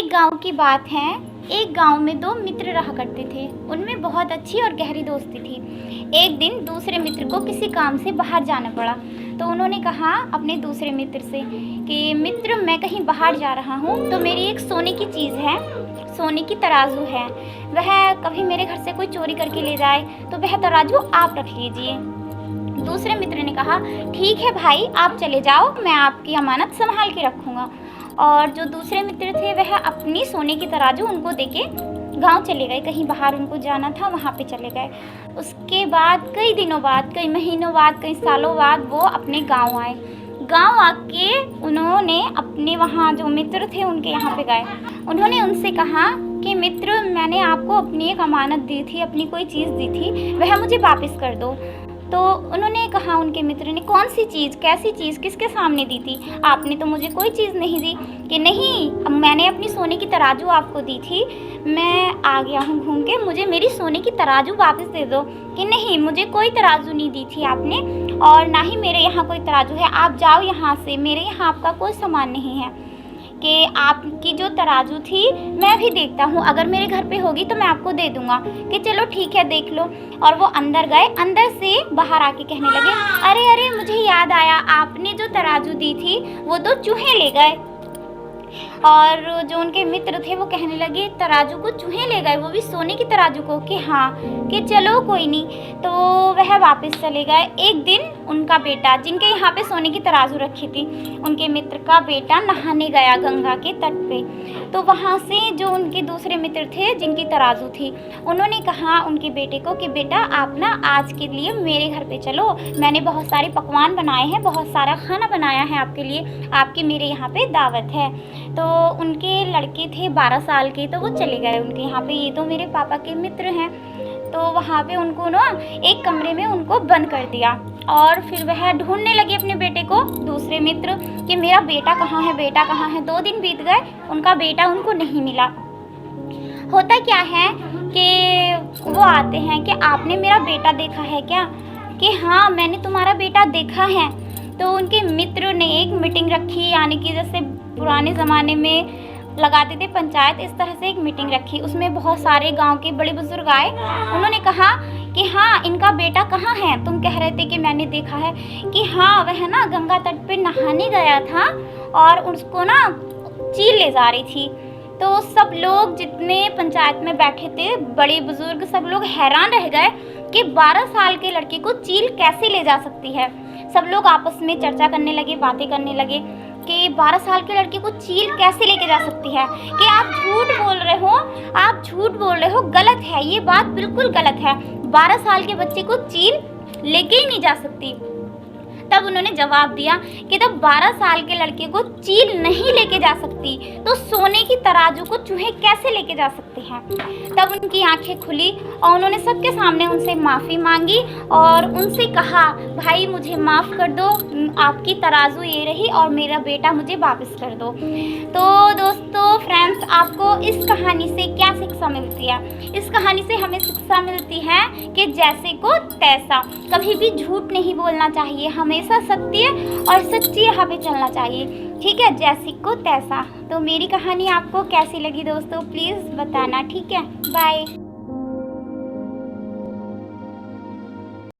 एक गांव की बात है। एक गांव में दो मित्र रहा करते थे। उनमें बहुत अच्छी और गहरी दोस्ती थी। एक दिन दूसरे मित्र को किसी काम से बाहर जाना पड़ा, तो उन्होंने कहा अपने दूसरे मित्र से कि मित्र, मैं कहीं बाहर जा रहा हूँ, तो मेरी एक सोने की चीज़ है, सोने की तराजू है। वह कभी मेरे घर से कोई चोरी करके ले जाए तो वह तराजू आप रख लीजिए। दूसरे मित्र ने कहा, ठीक है भाई, आप चले जाओ, मैं आपकी अमानत संभाल के रखूँगा। और जो दूसरे मित्र थे वह अपनी सोने की तराजू उनको देके गांव चले गए। कहीं बाहर उनको जाना था, वहाँ पे चले गए। उसके बाद कई दिनों बाद, कई महीनों बाद, कई सालों बाद वो अपने गांव आए। गांव आके उन्होंने अपने वहाँ जो मित्र थे उनके यहाँ पे गए। उन्होंने उनसे कहा कि मित्र, मैंने आपको अपनी एक अमानत दी थी, अपनी कोई चीज़ दी थी, वह मुझे वापस कर दो। तो उन्होंने कहा, उनके मित्र ने, कौन सी चीज़, कैसी चीज़, किसके सामने दी थी? आपने तो मुझे कोई चीज़ नहीं दी। कि नहीं, मैंने अपनी सोने की तराजू आपको दी थी, मैं आ गया हूँ घूम के, मुझे मेरी सोने की तराजू वापस दे दो। कि नहीं, मुझे कोई तराजू नहीं दी थी आपने, और ना ही मेरे यहाँ कोई तराजू है, आप जाओ यहाँ से, मेरे यहाँ आपका कोई सामान नहीं है। कि आपकी जो तराजू थी मैं भी देखता हूँ, अगर मेरे घर पे होगी तो मैं आपको दे दूँगा। कि चलो ठीक है, देख लो। और वो अंदर गए, अंदर से बाहर आके कहने लगे, अरे अरे, मुझे याद आया, आपने जो तराजू दी थी वो तो चूहे ले गए। और जो उनके मित्र थे वो कहने लगे, तराजू को चूहे ले गए, वो भी सोने की तराजू को? कि हाँ। कि चलो कोई नहीं। तो वह वापस चले गए। एक दिन उनका बेटा, जिनके यहाँ पे सोने की तराजू रखी थी, उनके मित्र का बेटा नहाने गया गंगा के तट पे। तो वहाँ से जो उनके दूसरे मित्र थे जिनकी तराजू थी, उन्होंने कहा उनके बेटे को कि बेटा, आप ना आज के लिए मेरे घर पे चलो, मैंने बहुत सारे पकवान बनाए हैं, बहुत सारा खाना बनाया है आपके लिए, आपकी मेरे यहाँ पे दावत है। तो उनके लड़के थे 12 साल के, तो वो चले गए उनके यहाँ पे। ये तो मेरे पापा के मित्र हैं। तो वहाँ पे उनको ना एक कमरे में उनको बंद कर दिया, और फिर वह ढूंढने लगे अपने बेटे को, दूसरे मित्र, कि मेरा बेटा कहाँ है, बेटा कहाँ है। 2 दिन बीत गए, उनका बेटा उनको नहीं मिला। होता क्या है कि वो आते हैं कि आपने मेरा बेटा देखा है क्या? कि हाँ, मैंने तुम्हारा बेटा देखा है। तो उनके मित्र ने एक मीटिंग रखी, यानी कि जैसे पुराने ज़माने में लगाते थे पंचायत, इस तरह से एक मीटिंग रखी। उसमें बहुत सारे गांव के बड़े बुजुर्ग आए। उन्होंने कहा कि हाँ, इनका बेटा कहाँ है? तुम कह रहे थे कि मैंने देखा है। कि हाँ, वह ना गंगा तट पे नहाने गया था और उसको ना चील ले जा रही थी। तो सब लोग जितने पंचायत में बैठे थे, बड़े बुजुर्ग, सब लोग हैरान रह गए कि 12 साल के लड़के को चील कैसे ले जा सकती है। सब लोग आपस में चर्चा करने लगे, बातें करने लगे कि 12 साल के लड़के को चील कैसे लेके जा सकती है। कि आप झूठ बोल रहे हो, आप झूठ बोल रहे हो, गलत है, ये बात बिल्कुल गलत है। 12 साल के बच्चे को चील लेके ही नहीं जा सकती। तब उन्होंने जवाब दिया कि तब 12 साल के लड़के को चील नहीं लेके जा सकती, तो सोने की तराजू को चूहे कैसे लेके जा सकते हैं। तब उनकी आंखें खुली और उन्होंने सबके सामने उनसे माफ़ी मांगी और उनसे कहा, भाई मुझे माफ़ कर दो, आपकी तराजू ये रही और मेरा बेटा मुझे वापस कर दो। तो दोस्तों, फ्रेंड्स, आपको इस कहानी से क्या शिक्षा मिलती है? इस कहानी से हमें शिक्षा मिलती है कि जैसे को तैसा, कभी भी झूठ नहीं बोलना चाहिए, हमेशा सत्य और सच्ची राह पे चलना चाहिए। ठीक है, जैसे को तैसा। तो मेरी कहानी आपको कैसी लगी दोस्तों, प्लीज़ बताना। ठीक है, बाय।